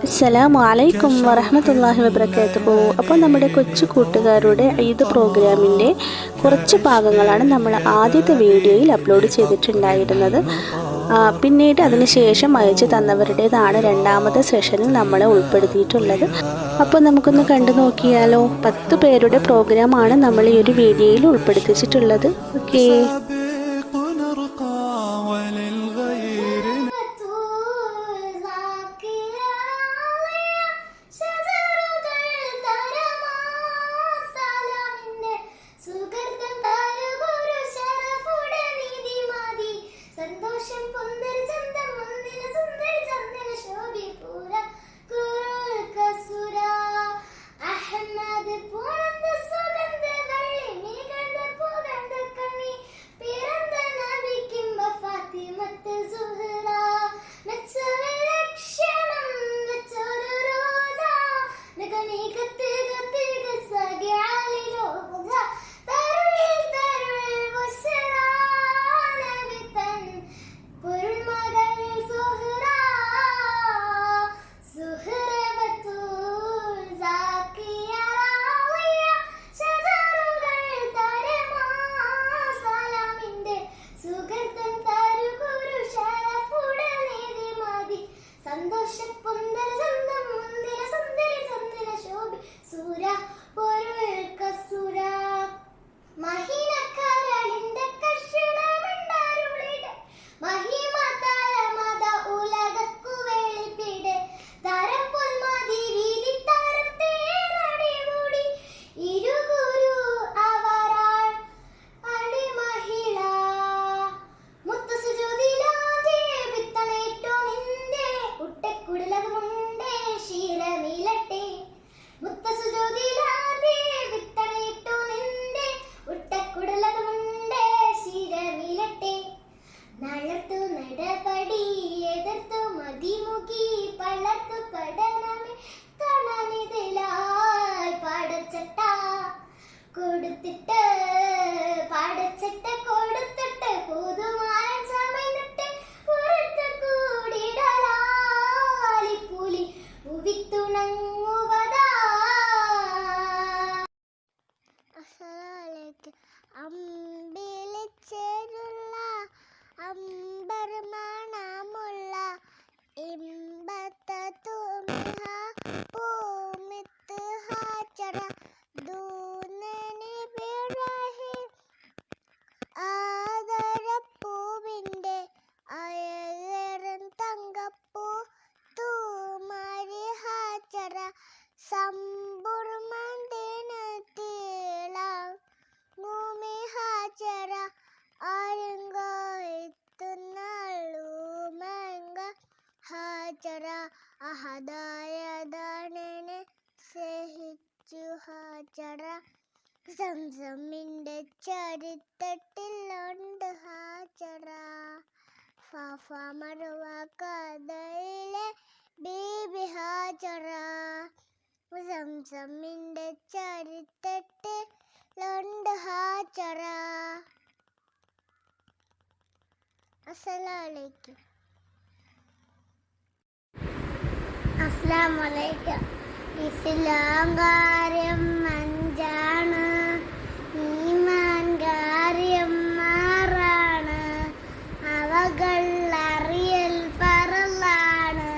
അസ്സലാമു അലൈക്കും വറഹ്മത്തുള്ളാഹി വബറകാതുഹു. അപ്പോൾ നമ്മുടെ കൊച്ചു കൂട്ടുകാരുടെ ഈദ് പ്രോഗ്രാമിൻ്റെ കുറച്ച് ഭാഗങ്ങളാണ് നമ്മൾ ആദ്യത്തെ വീഡിയോയിൽ അപ്ലോഡ് ചെയ്തിട്ടുണ്ടായിരുന്നത്. പിന്നീട് അതിനുശേഷം അയച്ചു തന്നവരുടേതാണ് രണ്ടാമത്തെ സെഷനിൽ നമ്മൾ ഉൾപ്പെടുത്തിയിട്ടുള്ളത്. അപ്പോൾ നമുക്കൊന്ന് കണ്ടു നോക്കിയാലോ. 10 പേരുടെ പ്രോഗ്രാമാണ് നമ്മൾ ഈ ഒരു വീഡിയോയിൽ ഉൾപ്പെടുത്തിച്ചിട്ടുള്ളത്. ഓക്കേ. അഹദായദാനനെ സ്നേഹിച്ചു ഹാജറ സംസമിന്റെ ചരിത്രത്തിലുണ്ട് ഹാജറ ഫാഫ മറുവ കഥയിലെ ബീബി ഹാജറ സംസമിന്റെ ചരിത്രത്തിലുണ്ട് ഹാജറ. അസ്സലാമലൈക്കും. അസ്സലാമലൈക്കും. ഇസ്ലാം കാര്യം അഞ്ചാണ്, ഈമാൻ കാര്യം 6ആണ്, അവകൾ അറിയൽ ഫറളാണ്.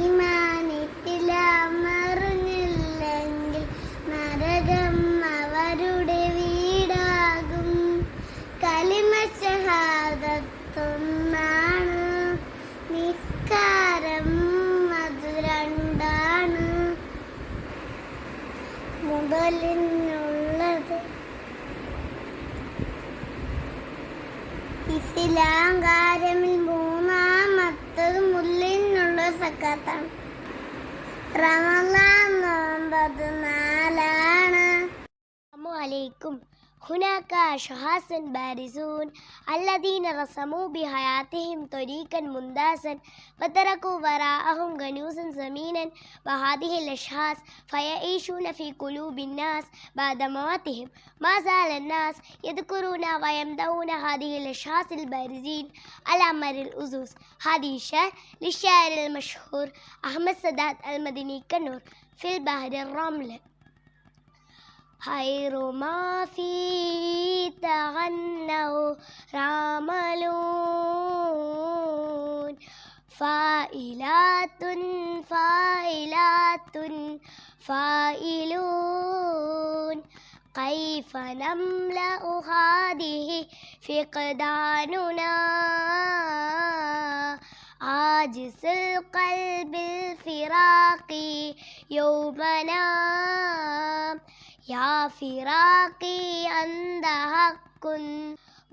ഈമാനിട്ടിലാം അറിഞ്ഞില്ലെങ്കിൽ നരകം അവരുടെ വീടാകും. കലിമ ഷഹാദത്തൊന്നാണ്, നിസ്കാരം മുതലിനുള്ളത്. ഇസ്ലാം കാര്യമിൽ മൂന്നാമത്തത് മുല്ലിനുള്ള സക്കാത്താണ്. റമളാൻ നോമ്പ് 4ആണ്. അസ്സലാമു അലൈക്കും. هناك أشخاص بارزون الذين رسموا بحياتهم طريقا مندسا وتركوا وراءهم كنوزا ثمينا وهذه الأشخاص فيعيشون في قلوب الناس بعد موتهم. ما زال الناس يذكرون ويمدحون هذه الأشخاص البارزين على مر الأزوس. هذه الشعر للشاعر المشهور أحمد سادات المدني كنور في البحر الرمل. خير ما في تغنوا راملون فائلات فائلات فائلون كيف نملأ هذه فقداننا عاجز القلب الفراق يومنا يا فراقي أنت حق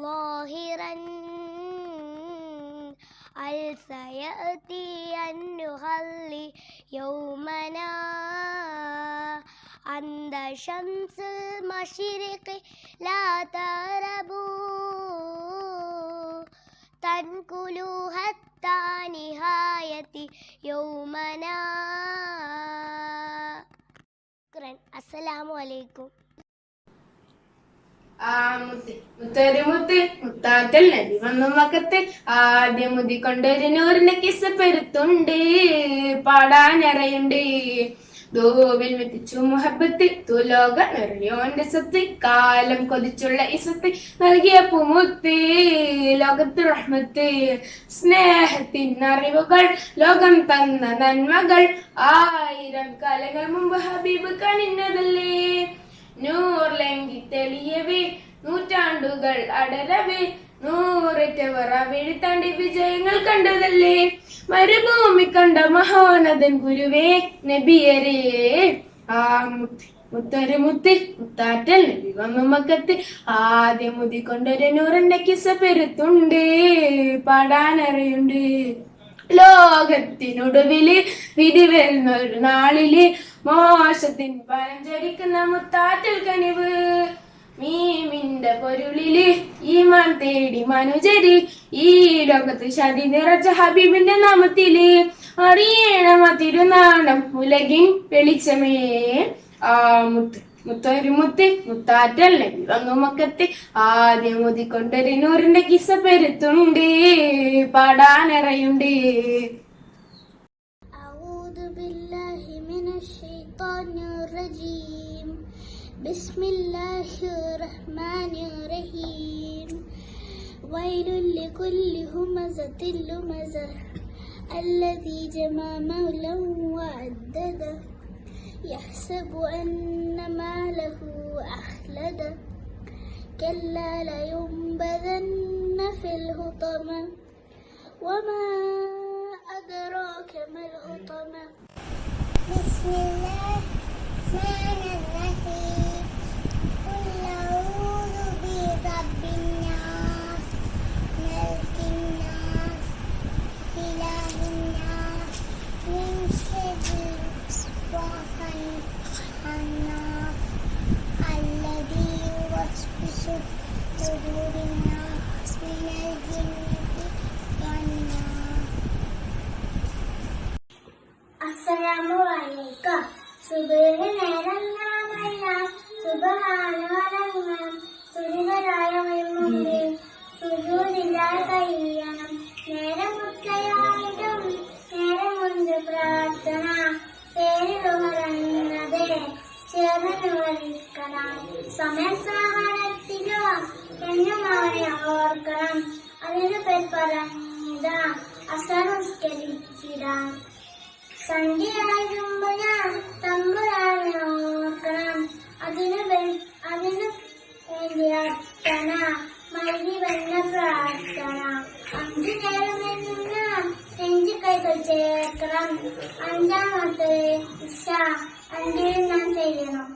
ظاهرا هل سيأتي أن نخلي يومنا عند شمس المشرق لا تهربوا تنقلوا حتى نهاية يومنا. السلام عليكم. മുത്താറ്റൽ നബി വന്നു മക്കത്ത് ആദ്യം മുതിക്കൊണ്ടൊരു നൂറിന്റെ കിസ്സ പെരുത്തുണ്ട് പാടാനറയുണ്ട് ദൂവിൽ മെത്തിച്ചു മുഹബത്ത് തുലോക നിറയോന്റെ സത്ത് കാലം കൊതിച്ചുള്ള ഇസത്ത് നൽകിയ പുമുത്ത് ലോകത്ത് റഹ്മത്ത് സ്നേഹത്തിനറിവുകൾ ലോകം തന്ന നന്മകൾ 1000 കാലങ്ങൾ മുമ്പ് ഹബീബ് കണിഞ്ഞതല്ലേ നൂറിലെങ്കി തെളിയവേ നൂറ്റാണ്ടുകൾ അടരവേ നൂററ്റവറ വീഴ്ത്താണ്ടി വിജയങ്ങൾ കണ്ടതല്ലേ മരുഭൂമി കണ്ട മഹോന്നതൻ ഗുരുവേ നബിയരേ ആ മുത്തൊരു മുത്താറ്റൽ നബി വന്നു മക്കത്ത് ആദ്യം മുതിക്കൊണ്ടൊരു നൂറിന്റെ കിസ്സ പെരുത്തുണ്ട് പാടാനറിയുണ്ട് ലോകത്തിനൊടുവില് വിധി വരുന്ന ഒരു നാളില് മോശത്തിൻ ഫലം ചരിക്കുന്ന മുത്താറ്റൽ കനിവ് മീമിന്റെ പൊരുളില് ഈമാൻ തേടി മനുജരി ഈ ലോകത്ത് ശതി നിറച്ച ഹബീബിന്റെ നാമത്തില് അറിയണമ തിരുനാളം ഉലകിൻ വെളിച്ചമേ ആ മുത്തൊരു മുത്താറ്റൽ നബി വന്നു മക്കത്ത് ആദ്യം മുതിക്കൊണ്ടൊരു നൂറിന്റെ കിസ്സ പെരുത്തുണ്ട് പാടാനറയുണ്ട്. بسم الله الرحمن الرحيم ويل لكل همزة لمزة الذي جمع مالا وعدده يحسب أن ماله أخلده كلا لينبذن في الحطمة وما أدراك ما الحطمة. بسم الله الرحمن الرحيم قل أعوذ برب الناس ملك الناس إله الناس من شر الوسواس الخناس الذي يوسوس في صدور الناس من الجنة والناس. السلام عليكم. സുബഹി നേരം നാമെല്ലാം സുബ്ഹാനല്ലാഹ് സുനിതരായ മുമ്പിൽ സുജൂദിലായി കഴിയണം. നേരം മുത്തയായിട്ടും നേരം മുൻപ് പ്രാർത്ഥന പേരുകളെ ചേർന്ന് വിവരിക്കണം. സമയസഹനത്തിലോ എന്നും അവനെ ഓർക്കണം. അതിന് പേർ പറഞ്ഞ അസംസ്കരിച്ചിടാം. സന്ധ്യയാകുമ്പോ ഞാൻ തമ്പുരാനെ ഓർക്കണം. അതിനു വേണ്ടി അർത്ഥന മരുതി വന്ന പ്രാർത്ഥന. 5 നേരമെന്നും ഞാൻ 5 കൈകൾ ചേർക്കണം. 5ാമത്തെ ഇഷ 5 ഞാൻ ചെയ്യണം.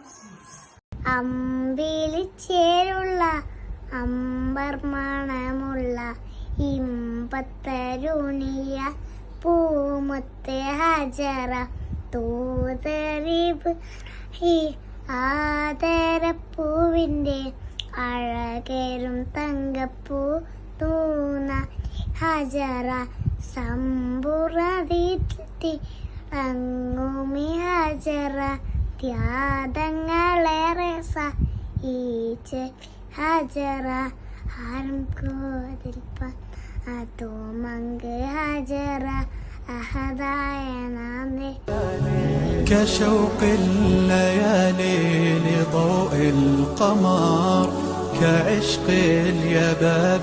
അമ്പിളിച്ചേരുള്ള അമ്പർ മണമുള്ള ഇമ്പത്തരുണിയ പൂമുത്തെ ഹജറ തൂതറിബ് ആദരപ്പൂവിൻ്റെ അഴകേറും തങ്കപ്പൂ തൂന ഹജറ സമ്പുറതി അങ്ങുമി ഹജറ ത്യാഗങ്ങളേറെ സഹിച്ച് ഹജറ ആരും കോതിൽപ്പ അതോ മങ്ക് ഹജറ അഹദായ നാമേ كشوق الليالي لضوء القمر كعشق اليباب